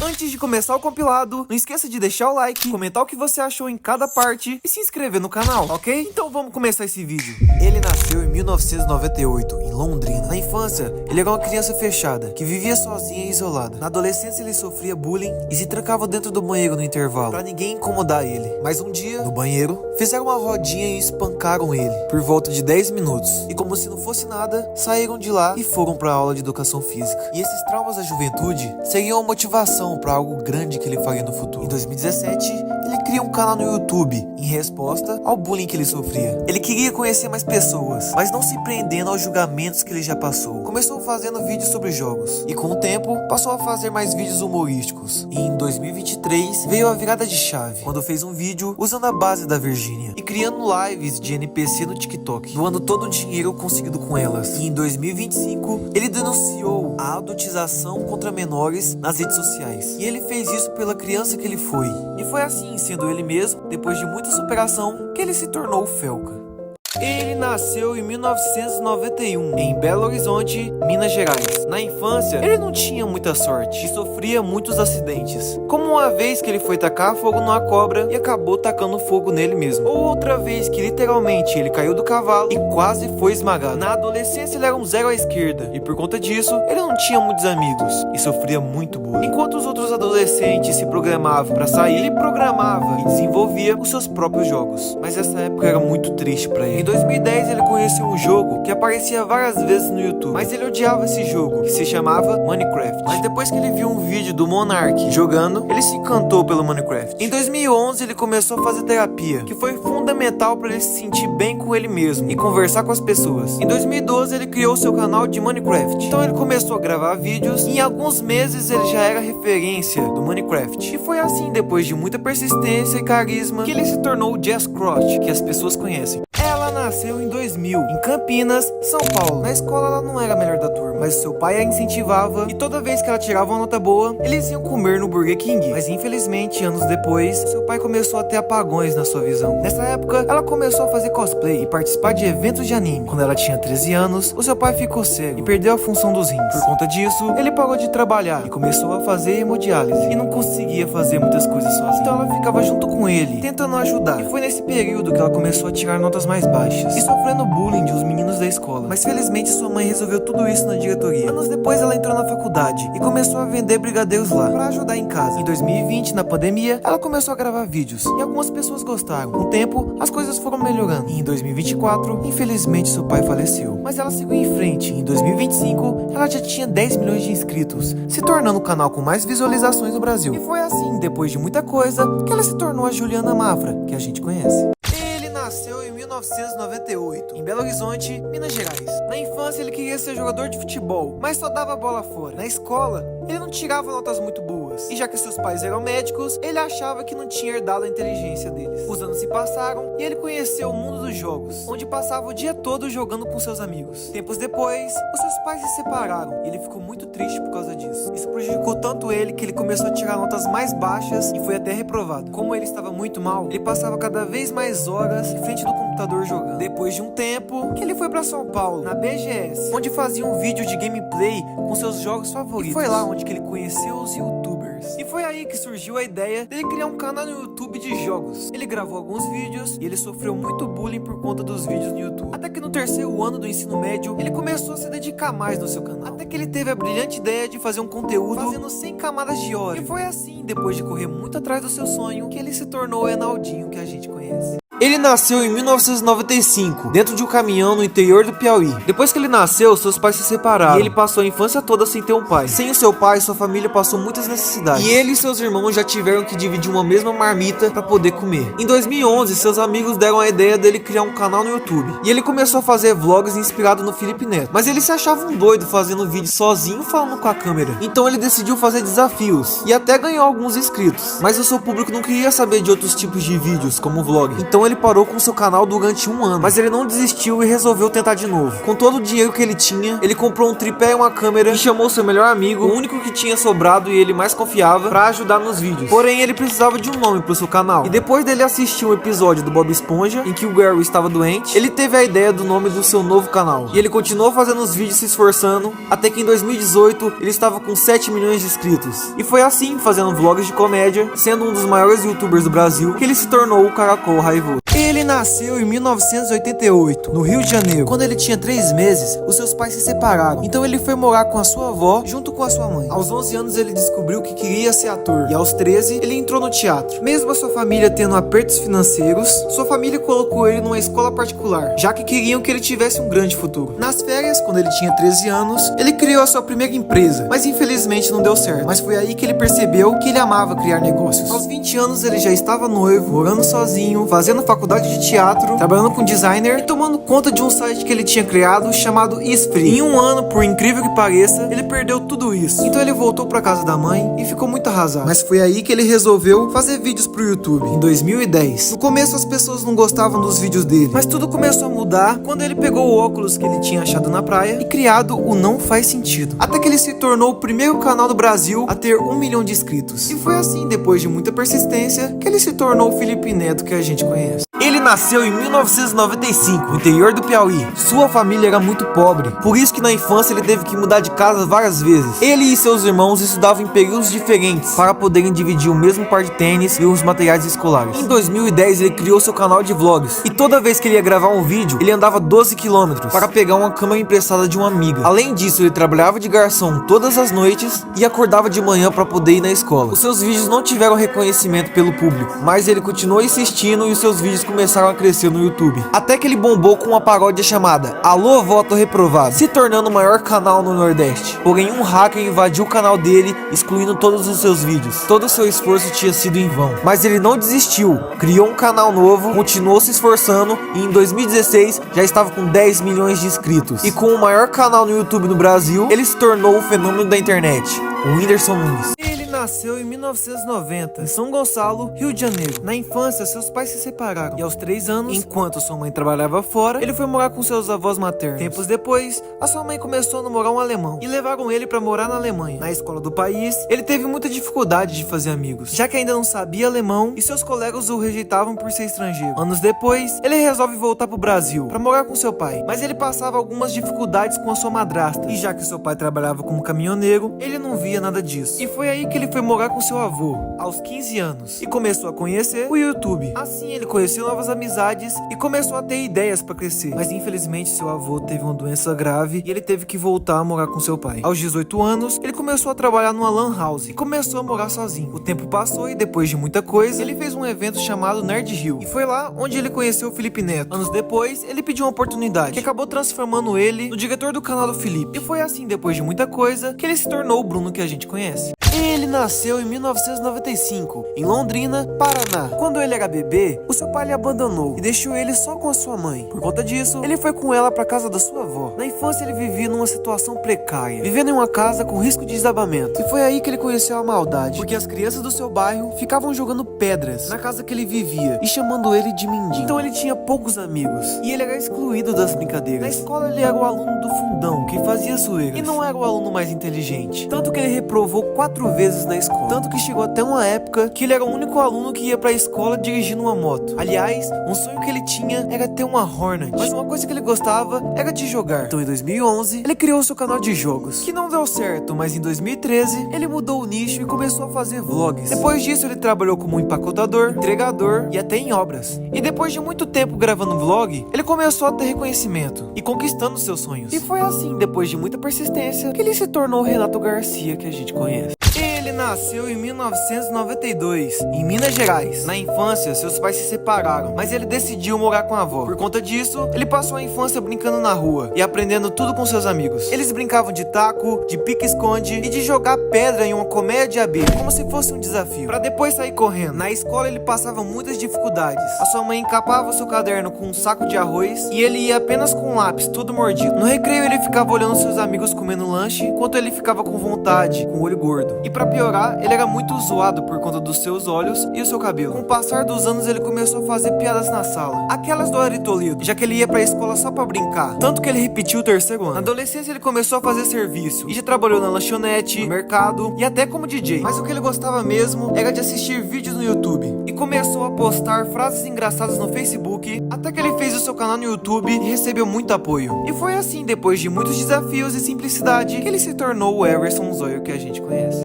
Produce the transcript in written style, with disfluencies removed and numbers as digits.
Antes de começar o compilado, não esqueça de deixar o like, comentar o que você achou em cada parte e se inscrever no canal, ok? Então vamos começar esse vídeo. Ele nasceu em 1998, em Londrina. Na infância, ele era uma criança fechada, que vivia sozinha e isolada. Na adolescência, ele sofria bullying e se trancava dentro do banheiro no intervalo, pra ninguém incomodar ele. Mas um dia, no banheiro, fizeram uma rodinha e espancaram ele, por volta de 10 minutos. E como se não fosse nada, saíram de lá e foram pra aula de educação física. E esses traumas da juventude seriam uma motivação para algo grande que ele faria no futuro. Em 2017, ele cria um canal no YouTube em resposta ao bullying que ele sofria. Ele queria conhecer mais pessoas, mas não se prendendo aos julgamentos que ele já passou. Começou fazendo vídeos sobre jogos e com o tempo passou a fazer mais vídeos humorísticos. E em 2023 veio a virada de chave, quando fez um vídeo usando a base da Virgínia e criando lives de NPC no TikTok, doando todo o dinheiro conseguido com elas. E em 2025 ele denunciou a adultização contra menores nas redes sociais. E ele fez isso pela criança que ele foi. E foi assim, sendo ele mesmo, depois de muita superação, que ele se tornou o Felca. Ele nasceu em 1991, em Belo Horizonte, Minas Gerais. Na infância, ele não tinha muita sorte e sofria muitos acidentes. Como uma vez que ele foi tacar fogo numa cobra e acabou tacando fogo nele mesmo. Ou outra vez que literalmente ele caiu do cavalo e quase foi esmagado. Na adolescência ele era um zero à esquerda e por conta disso, ele não tinha muitos amigos e sofria muito bullying. Enquanto os outros adolescentes se programavam para sair, ele programava e desenvolvia os seus próprios jogos. Mas essa época era muito triste para ele. Em 2010 ele conheceu um jogo que aparecia várias vezes no YouTube, mas ele odiava esse jogo, que se chamava Minecraft. Mas depois que ele viu um vídeo do Monark jogando, ele se encantou pelo Minecraft. Em 2011 ele começou a fazer terapia, que foi fundamental para ele se sentir bem com ele mesmo e conversar com as pessoas. Em 2012 ele criou seu canal de Minecraft, então ele começou a gravar vídeos e em alguns meses ele já era referência do Minecraft. E foi assim, depois de muita persistência e carisma, que ele se tornou o Jess Crotch, que as pessoas conhecem. Ela nasceu em 2000, em Campinas, São Paulo. Na escola ela não era a melhor da turma, mas seu pai a incentivava e toda vez que ela tirava uma nota boa, eles iam comer no Burger King. Mas infelizmente, anos depois, seu pai começou a ter apagões na sua visão. Nessa época, ela começou a fazer cosplay e participar de eventos de anime. Quando ela tinha 13 anos, o seu pai ficou cego e perdeu a função dos rins. Por conta disso, ele parou de trabalhar e começou a fazer hemodiálise e não conseguia fazer muitas coisas sozinha. Então ela ficava junto com ele, tentando ajudar. E foi nesse período que ela começou a tirar notas mais baixas e sofrendo bullying de os meninos da escola. Mas felizmente sua mãe resolveu tudo isso na diretoria. Anos depois ela entrou na faculdade e começou a vender brigadeiros lá pra ajudar em casa. Em 2020, na pandemia, ela começou a gravar vídeos e algumas pessoas gostaram. Com o tempo, as coisas foram melhorando. E em 2024, infelizmente seu pai faleceu. Mas ela seguiu em frente. Em 2025, ela já tinha 10 milhões de inscritos, se tornando o canal com mais visualizações no Brasil. E foi assim, depois de muita coisa, que ela se tornou a Juliana Mafra, que a gente conhece. Nasceu em 1998, em Belo Horizonte, Minas Gerais. Na infância ele queria ser jogador de futebol, mas só dava a bola fora. Na escola, ele não tirava notas muito boas. E já que seus pais eram médicos, ele achava que não tinha herdado a inteligência deles. Os anos se passaram e ele conheceu o mundo dos jogos, onde passava o dia todo jogando com seus amigos. Tempos depois, os seus pais se separaram e ele ficou muito triste por causa disso. Isso prejudicou tanto ele que ele começou a tirar notas mais baixas e foi até reprovado. Como ele estava muito mal, ele passava cada vez mais horas em frente do computador jogando. Depois de um tempo, que ele foi pra São Paulo, na BGS, onde fazia um vídeo de gameplay com seus jogos favoritos. E foi lá onde que ele conheceu os youtubers. E foi aí que surgiu a ideia dele criar um canal no YouTube de jogos. Ele gravou alguns vídeos e ele sofreu muito bullying por conta dos vídeos no YouTube. Até que no terceiro ano do ensino médio, ele começou a se dedicar mais no seu canal. Até que ele teve a brilhante ideia de fazer um conteúdo fazendo 100 camadas de óleo. E foi assim, depois de correr muito atrás do seu sonho, que ele se tornou o Enaldinho que a gente conhece. Ele nasceu em 1995, dentro de um caminhão no interior do Piauí. Depois que ele nasceu, seus pais se separaram e ele passou a infância toda sem ter um pai. Sem o seu pai, sua família passou muitas necessidades. E ele e seus irmãos já tiveram que dividir uma mesma marmita para poder comer. Em 2011, seus amigos deram a ideia dele criar um canal no YouTube. E ele começou a fazer vlogs inspirado no Felipe Neto. Mas ele se achava um doido fazendo vídeo sozinho falando com a câmera. Então ele decidiu fazer desafios e até ganhou alguns inscritos. Mas o seu público não queria saber de outros tipos de vídeos, como vlog. Então ele ele parou com seu canal durante um ano, mas ele não desistiu e resolveu tentar de novo. Com todo o dinheiro que ele tinha, ele comprou um tripé e uma câmera e chamou seu melhor amigo, o único que tinha sobrado e ele mais confiava, pra ajudar nos vídeos. Porém, ele precisava de um nome pro seu canal. E depois dele assistir um episódio do Bob Esponja, em que o Gary estava doente, ele teve a ideia do nome do seu novo canal. E ele continuou fazendo os vídeos, se esforçando, até que em 2018 ele estava com 7 milhões de inscritos. E foi assim, fazendo vlogs de comédia, sendo um dos maiores youtubers do Brasil, que ele se tornou o Caracol Raivoso. Ele nasceu em 1988, no Rio de Janeiro. Quando ele tinha 3 meses, os seus pais se separaram. Então ele foi morar com a sua avó, junto com a sua mãe. Aos 11 anos ele descobriu que queria ser ator. E aos 13, ele entrou no teatro. Mesmo a sua família tendo apertos financeiros, sua família colocou ele numa escola particular, já que queriam que ele tivesse um grande futuro. Nas férias, quando ele tinha 13 anos, ele criou a sua primeira empresa, mas infelizmente não deu certo. Mas foi aí que ele percebeu que ele amava criar negócios. Aos 20 anos ele já estava noivo, morando sozinho, fazendo faculdade de teatro, trabalhando com designer e tomando conta de um site que ele tinha criado chamado Isfree. Em um ano, por incrível que pareça, ele perdeu tudo isso. Então ele voltou pra casa da mãe e ficou muito arrasado. Mas foi aí que ele resolveu fazer vídeos pro YouTube, em 2010. No começo as pessoas não gostavam dos vídeos dele, mas tudo começou a mudar quando ele pegou o óculos que ele tinha achado na praia e criado o Não Faz Sentido. Até que ele se tornou o primeiro canal do Brasil a ter 1 milhão de inscritos. E foi assim, depois de muita persistência, que ele se tornou o Felipe Neto que a gente conhece. Ele nasceu em 1995, no interior do Piauí. Sua família era muito pobre, por isso que na infância ele teve que mudar de casa várias vezes. Ele e seus irmãos estudavam em períodos diferentes para poderem dividir o mesmo par de tênis e os materiais escolares. Em 2010 ele criou seu canal de vlogs e toda vez que ele ia gravar um vídeo, ele andava 12 quilômetros para pegar uma câmera emprestada de uma amiga. Além disso, ele trabalhava de garçom todas as noites e acordava de manhã para poder ir na escola. Os seus vídeos não tiveram reconhecimento pelo público, mas ele continuou insistindo e os seus vídeos começaram a crescer no YouTube. Até que ele bombou com uma paródia chamada Alô Voto Reprovado, se tornando o maior canal no Nordeste. Porém, um hacker invadiu o canal dele, excluindo todos os seus vídeos. Todo o seu esforço tinha sido em vão. Mas ele não desistiu, criou um canal novo, continuou se esforçando e em 2016 já estava com 10 milhões de inscritos. E com o maior canal no YouTube no Brasil, ele se tornou o fenômeno da internet, o Whindersson Nunes. Ele nasceu em 1990, em São Gonçalo, Rio de Janeiro. Na infância, seus pais se separaram. E aos 3 anos, enquanto sua mãe trabalhava fora, ele foi morar com seus avós maternos. Tempos depois, a sua mãe começou a namorar um alemão e levaram ele pra morar na Alemanha. Na escola do país, ele teve muita dificuldade de fazer amigos, já que ainda não sabia alemão e seus colegas o rejeitavam por ser estrangeiro. Anos depois, ele resolve voltar pro Brasil pra morar com seu pai, mas ele passava algumas dificuldades com a sua madrasta. E já que seu pai trabalhava como caminhoneiro, ele não via nada disso. E foi aí que ele foi morar com seu avô, aos 15 anos, e começou a conhecer o YouTube. Assim ele conheceu novas amizades e começou a ter ideias pra crescer. Mas infelizmente seu avô teve uma doença grave e ele teve que voltar a morar com seu pai. Aos 18 anos, ele começou a trabalhar numa lan house e começou a morar sozinho. O tempo passou e depois de muita coisa, ele fez um evento chamado Nerd Hill. E foi lá onde ele conheceu o Felipe Neto. Anos depois, ele pediu uma oportunidade que acabou transformando ele no diretor do canal do Felipe. E foi assim, depois de muita coisa, que ele se tornou o Bruno que a gente conhece. Ele nasceu em 1995, em Londrina, Paraná. Quando ele era bebê, o seu pai lhe abandonou e deixou ele só com a sua mãe. Por conta disso, ele foi com ela para casa da sua avó. Na infância, ele vivia numa situação precária, vivendo em uma casa com risco de desabamento. E foi aí que ele conheceu a maldade, porque as crianças do seu bairro ficavam jogando pedras na casa que ele vivia e chamando ele de mendigo. Então ele tinha poucos amigos e ele era excluído das brincadeiras. Na escola, ele era o aluno do fundão, que fazia zoeiras, e não era o aluno mais inteligente. Tanto que ele reprovou 4 vezes na escola. Tanto que chegou até uma época que ele era o único aluno que ia pra escola dirigindo uma moto. Aliás, um sonho que ele tinha era ter uma Hornet, mas uma coisa que ele gostava era de jogar. Então em 2011, ele criou seu canal de jogos, que não deu certo, mas em 2013, ele mudou o nicho e começou a fazer vlogs. Depois disso, ele trabalhou como empacotador, entregador e até em obras. E depois de muito tempo gravando vlog, ele começou a ter reconhecimento e conquistando seus sonhos. E foi assim, depois de muita persistência, que ele se tornou o Renato Garcia que a gente conhece. Ele nasceu em 1992, em Minas Gerais. Na infância, seus pais se separaram, mas ele decidiu morar com a avó. Por conta disso, ele passou a infância brincando na rua e aprendendo tudo com seus amigos. Eles brincavam de taco, de pique-esconde e de jogar pedra em uma colmeia de abelha, como se fosse um desafio, pra depois sair correndo. Na escola, ele passava muitas dificuldades. A sua mãe encapava seu caderno com um saco de arroz e ele ia apenas com um lápis, todo mordido. No recreio, ele ficava olhando seus amigos comendo lanche, enquanto ele ficava com vontade, com o olho gordo. E pra piorar, melhorar, ele era muito zoado por conta dos seus olhos e o seu cabelo. Com o passar dos anos, ele começou a fazer piadas na sala, aquelas do Ari Toledo, já que ele ia pra escola só pra brincar, tanto que ele repetiu o terceiro ano. Na adolescência, ele começou a fazer serviço, e já trabalhou na lanchonete, no mercado, e até como DJ. Mas o que ele gostava mesmo era de assistir vídeos no YouTube, e começou a postar frases engraçadas no Facebook, até que ele fez o seu canal no YouTube e recebeu muito apoio. E foi assim, depois de muitos desafios e simplicidade, que ele se tornou o Everson Zóio que a gente conhece.